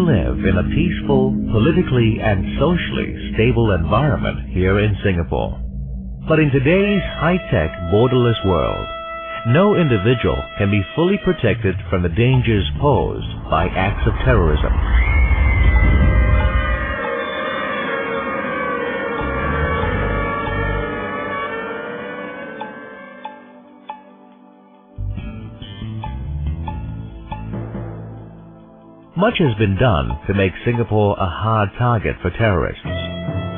live in a peaceful, politically and socially stable environment here in Singapore. But in today's high-tech, borderless world, no individual can be fully protected from the dangers posed by acts of terrorism. Much has been done to make Singapore a hard target for terrorists,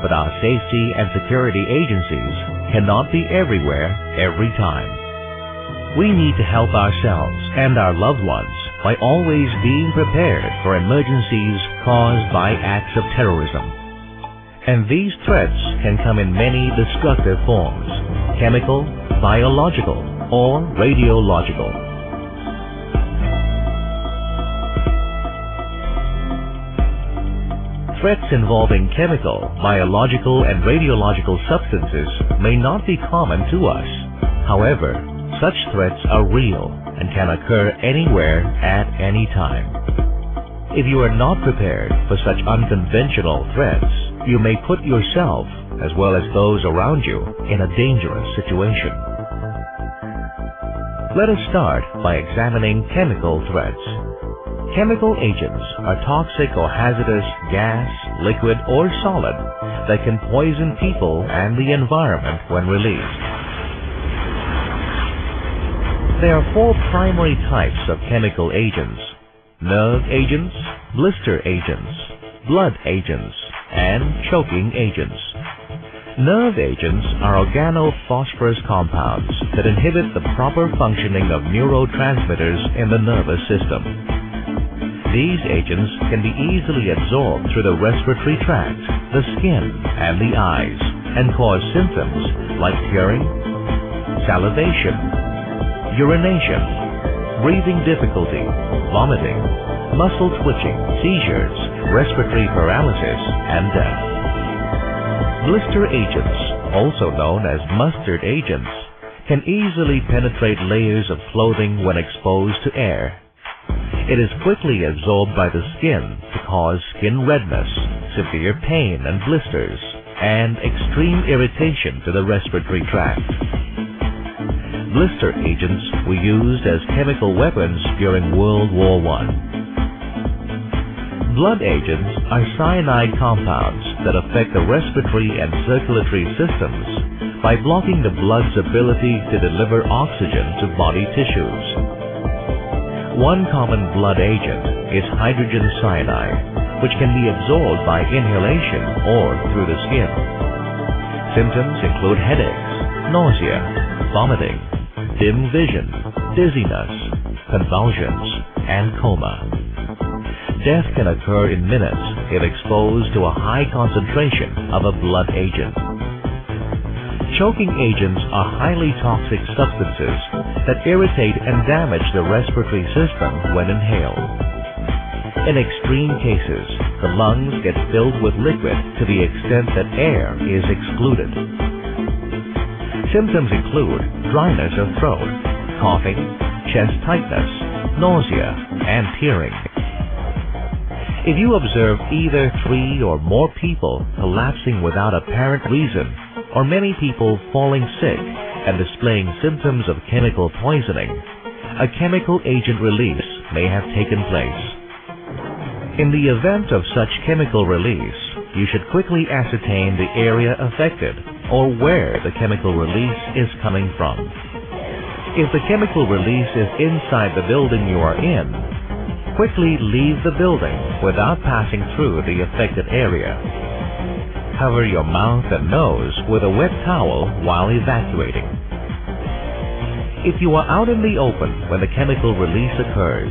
but our safety and security agencies cannot be everywhere, every time. We need to help ourselves and our loved ones by always being prepared for emergencies caused by acts of terrorism. And these threats can come in many destructive forms: chemical, biological, or radiological. Threats involving chemical, biological, and radiological substances may not be common to us. However, such threats are real and can occur anywhere at any time. If you are not prepared for such unconventional threats, you may put yourself, as well as those around you, in a dangerous situation. Let us start by examining chemical threats. Chemical agents are toxic or hazardous gas, liquid, or solid that can poison people and the environment when released. There are four primary types of chemical agents: nerve agents, blister agents, blood agents, and choking agents. Nerve agents are organophosphorus compounds that inhibit the proper functioning of neurotransmitters in the nervous system. These agents can be easily absorbed through the respiratory tract, the skin, and the eyes, and cause symptoms like tearing, salivation, urination, breathing difficulty, vomiting, muscle twitching, seizures, respiratory paralysis, and death. Blister agents, also known as mustard agents, can easily penetrate layers of clothing when exposed to air. It is quickly absorbed by the skin to cause skin redness, severe pain and blisters, and extreme irritation to the respiratory tract. Blister agents were used as chemical weapons during World War I. Blood agents are cyanide compounds that affect the respiratory and circulatory systems by blocking the blood's ability to deliver oxygen to body tissues. One common blood agent is hydrogen cyanide, which can be absorbed by inhalation or through the skin. Symptoms include headaches, nausea, vomiting, dim vision, dizziness, convulsions, and coma. Death can occur in minutes if exposed to a high concentration of a blood agent. Choking agents are highly toxic substances that irritate and damage the respiratory system when inhaled. In extreme cases, the lungs get filled with liquid to the extent that air is excluded. Symptoms include dryness of throat, coughing, chest tightness, nausea, and tearing. If you observe either 3 or more people collapsing without apparent reason, or many people falling sick and displaying symptoms of chemical poisoning, a chemical agent release may have taken place. In the event of such chemical release, you should quickly ascertain the area affected or where the chemical release is coming from. If the chemical release is inside the building you are in, quickly leave the building without passing through the affected area. Cover your mouth and nose with a wet towel while evacuating. If you are out in the open when the chemical release occurs,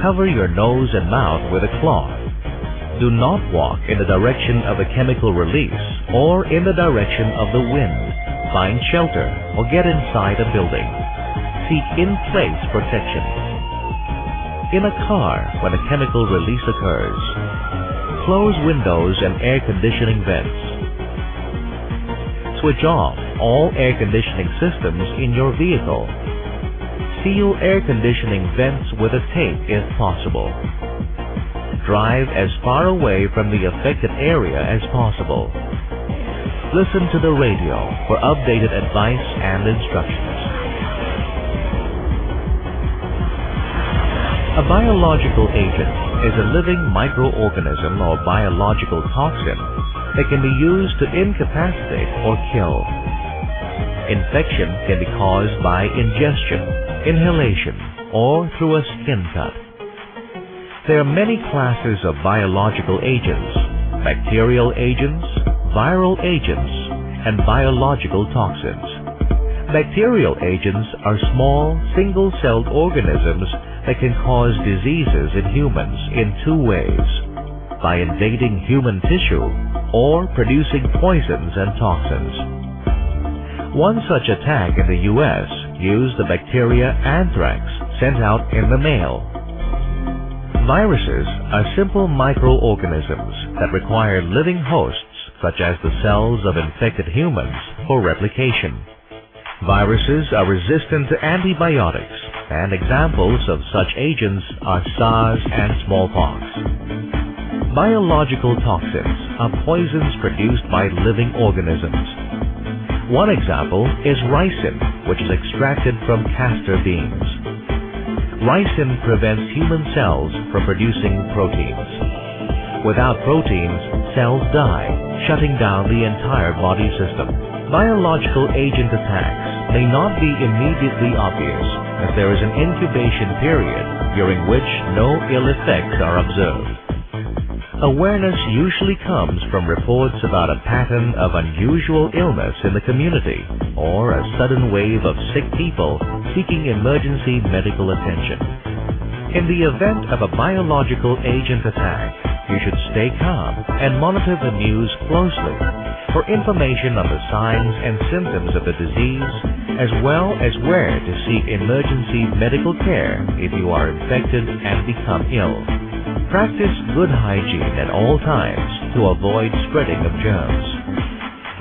cover your nose and mouth with a cloth. Do not walk in the direction of the chemical release or in the direction of the wind. Find shelter or get inside a building. Seek in-place protection. In a car when a chemical release occurs, close windows and air conditioning vents. Switch off all air conditioning systems in your vehicle. Seal air conditioning vents with a tape if possible. drive as far away from the affected area as possible. Listen to the radio for updated advice and instructions. A biological agent is a living microorganism or biological toxin that can be used to incapacitate or kill. Infection can be caused by ingestion, inhalation, or through a skin cut. There are many classes of biological agents: bacterial agents, viral agents, and biological toxins. Bacterial agents are small, single-celled organisms that can cause diseases in humans in two ways: by invading human tissue or producing poisons and toxins. One such attack in the U.S. used the bacteria anthrax sent out in the mail. Viruses are simple microorganisms that require living hosts such as the cells of infected humans for replication. Viruses are resistant to antibiotics, and examples of such agents are SARS and smallpox. Biological toxins are poisons produced by living organisms. One example is ricin, which is extracted from castor beans. Ricin prevents human cells from producing proteins. Without proteins, cells die, shutting down the entire body system. Biological agent attacks may not be immediately obvious, as there is an incubation period during which no ill effects are observed. Awareness usually comes from reports about a pattern of unusual illness in the community or a sudden wave of sick people seeking emergency medical attention. In the event of a biological agent attack, you should stay calm and monitor the news closely for information on the signs and symptoms of the disease, as well as where to seek emergency medical care if you are infected and become ill. Practice good hygiene at all times to avoid spreading of germs.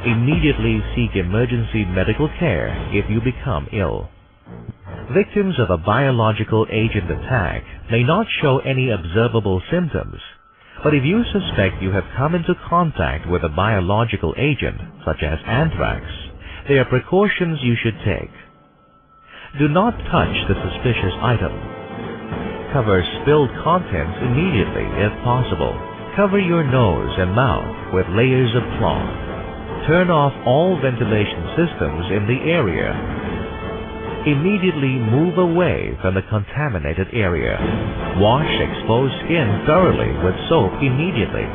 Immediately seek emergency medical care if you become ill. Victims of a biological agent attack may not show any observable symptoms, but if you suspect you have come into contact with a biological agent, such as anthrax, there are precautions you should take. Do not touch the suspicious item. Cover spilled contents immediately if possible. Cover your nose and mouth with layers of cloth. Turn off all ventilation systems in the area. Immediately move away from the contaminated area. Wash exposed skin thoroughly with soap immediately.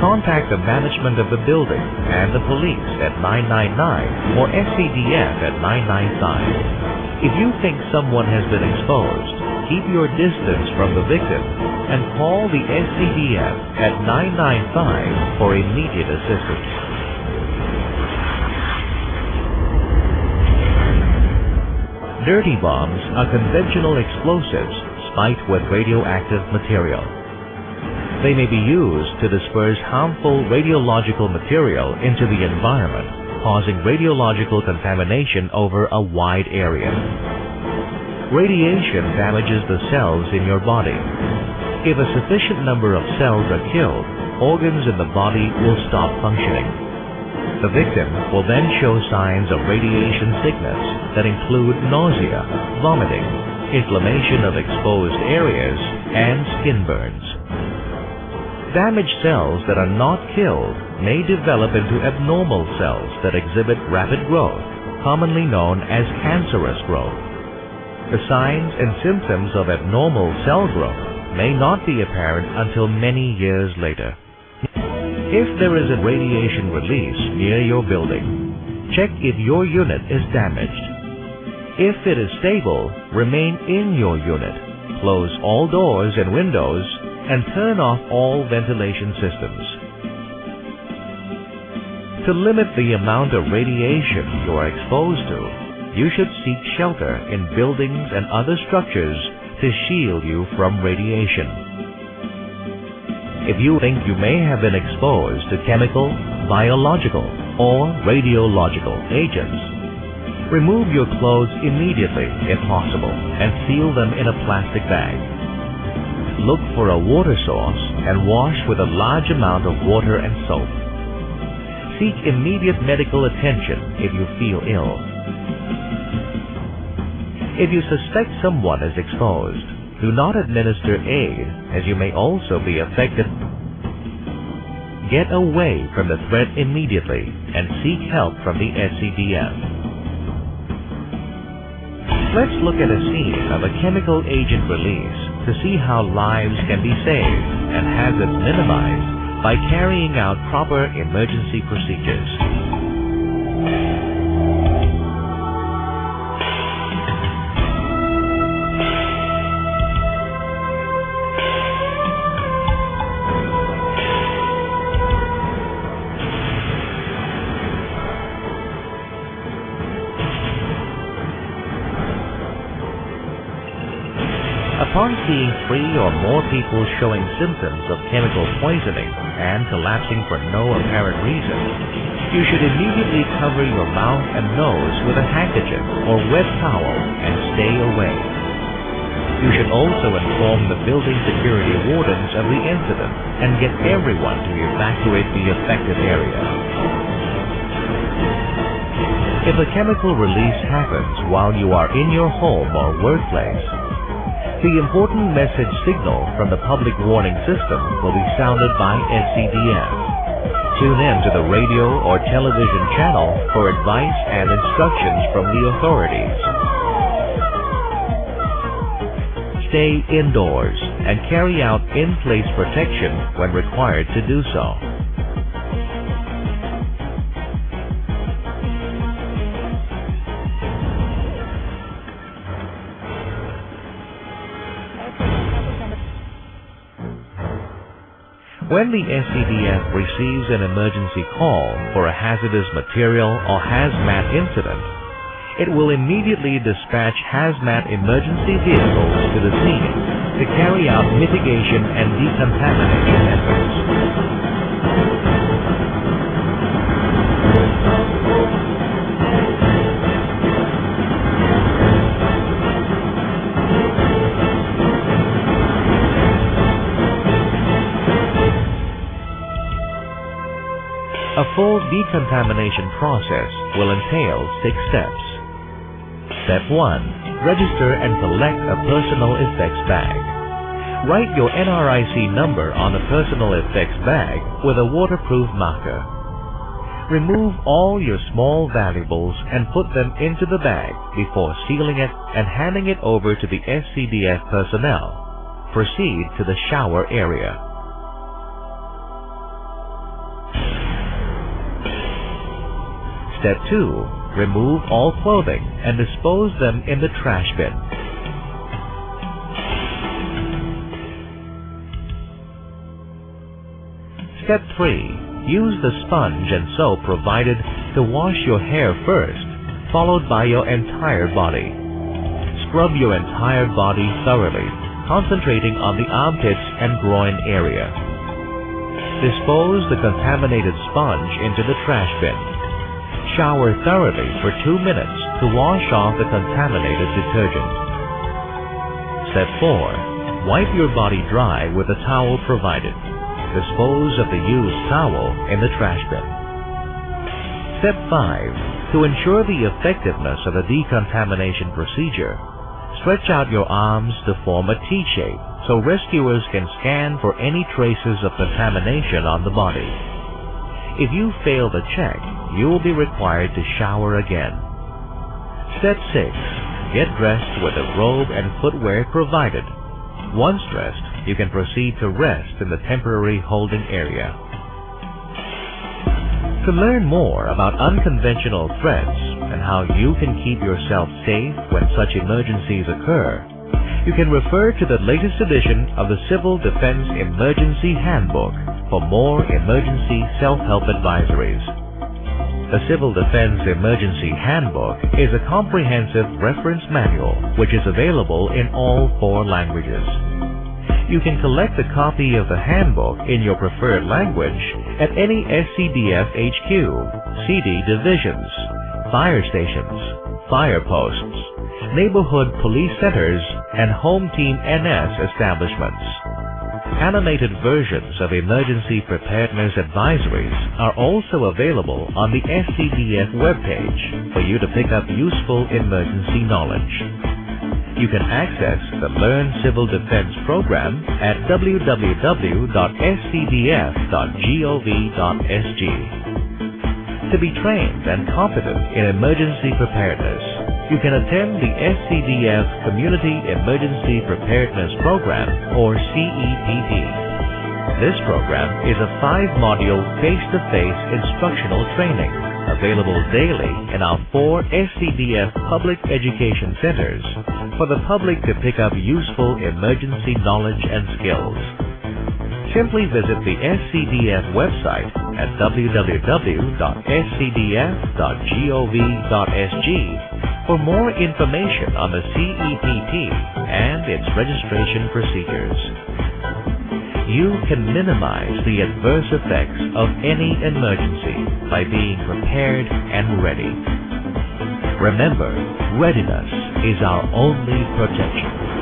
Contact the management of the building and the police at 999 or SCDF at 995. If you think someone has been exposed, keep your distance from the victim and call the SCDF at 995 for immediate assistance. Dirty bombs are conventional explosives spiked with radioactive material. They may be used to disperse harmful radiological material into the environment, causing radiological contamination over a wide area. Radiation damages the cells in your body. If a sufficient number of cells are killed, organs in the body will stop functioning. The victim will then show signs of radiation sickness that include nausea, vomiting, inflammation of exposed areas, and skin burns. Damaged cells that are not killed may develop into abnormal cells that exhibit rapid growth, commonly known as cancerous growth. The signs and symptoms of abnormal cell growth may not be apparent until many years later. If there is a radiation release near your building, check if your unit is damaged. If it is stable, remain in your unit, close all doors and windows, and turn off all ventilation systems. To limit the amount of radiation you are exposed to, you should seek shelter in buildings and other structures to shield you from radiation. If you think you may have been exposed to chemical, biological, or radiological agents, remove your clothes immediately if possible and seal them in a plastic bag. look for a water source and wash with a large amount of water and soap. Seek immediate medical attention if you feel ill. If you suspect someone is exposed, do not administer aid, as you may also be affected. Get away from the threat immediately and seek help from the SCDF. Let's look at a scene of a chemical agent release to see how lives can be saved and hazards minimized by carrying out proper emergency procedures. Upon seeing 3 or more people showing symptoms of chemical poisoning and collapsing for no apparent reason, you should immediately cover your mouth and nose with a handkerchief or wet towel and stay away. You should also inform the building security wardens of the incident and get everyone to evacuate the affected area. If a chemical release happens while you are in your home or workplace, the important message signal from the public warning system will be sounded by SCDF. Tune in to the radio or television channel for advice and instructions from the authorities. Stay indoors and carry out in-place protection when required to do so. When the SCDF receives an emergency call for a hazardous material or hazmat incident, it will immediately dispatch hazmat emergency vehicles to the scene to carry out mitigation and decontamination efforts. A full decontamination process will entail 6 steps. Step 1. Register and collect a personal effects bag. Write your NRIC number on the personal effects bag with a waterproof marker. Remove all your small valuables and put them into the bag before sealing it and handing it over to the SCDF personnel. Proceed to the shower area. Step 2. Remove all clothing and dispose them in the trash bin. Step 3. Use the sponge and soap provided to wash your hair first, followed by your entire body. Scrub your entire body thoroughly, concentrating on the armpits and groin area. Dispose the contaminated sponge into the trash bin. Shower thoroughly for 2 minutes to wash off the contaminated detergent. Step 4. Wipe your body dry with the towel provided. Dispose of the used towel in the trash bin. Step 5. To ensure the effectiveness of the decontamination procedure, stretch out your arms to form a T shape so rescuers can scan for any traces of contamination on the body. If you fail the check, you will be required to shower again. Step 6. Get dressed with the robe and footwear provided. Once dressed, you can proceed to rest in the temporary holding area. To learn more about unconventional threats and how you can keep yourself safe when such emergencies occur, you can refer to the latest edition of the Civil Defense Emergency Handbook for more emergency self-help advisories. The Civil Defense Emergency Handbook is a comprehensive reference manual which is available in all 4 languages. You can collect a copy of the handbook in your preferred language at any SCDF HQ, CD divisions, fire stations, fire posts, neighborhood police centers, and Home Team NS establishments. Animated versions of emergency preparedness advisories are also available on the SCDF webpage for you to pick up useful emergency knowledge. You can access the Learn Civil Defense program at www.scdf.gov.sg. To be trained and competent in emergency preparedness, you can attend the SCDF Community Emergency Preparedness Program, or CEPP. This program is a 5-module face-to-face instructional training available daily in our 4 SCDF public education centers for the public to pick up useful emergency knowledge and skills. Simply visit the SCDF website at www.scdf.gov.sg for more information on the CEPP and its registration procedures. You can minimize the adverse effects of any emergency by being prepared and ready. Remember, readiness is our only protection.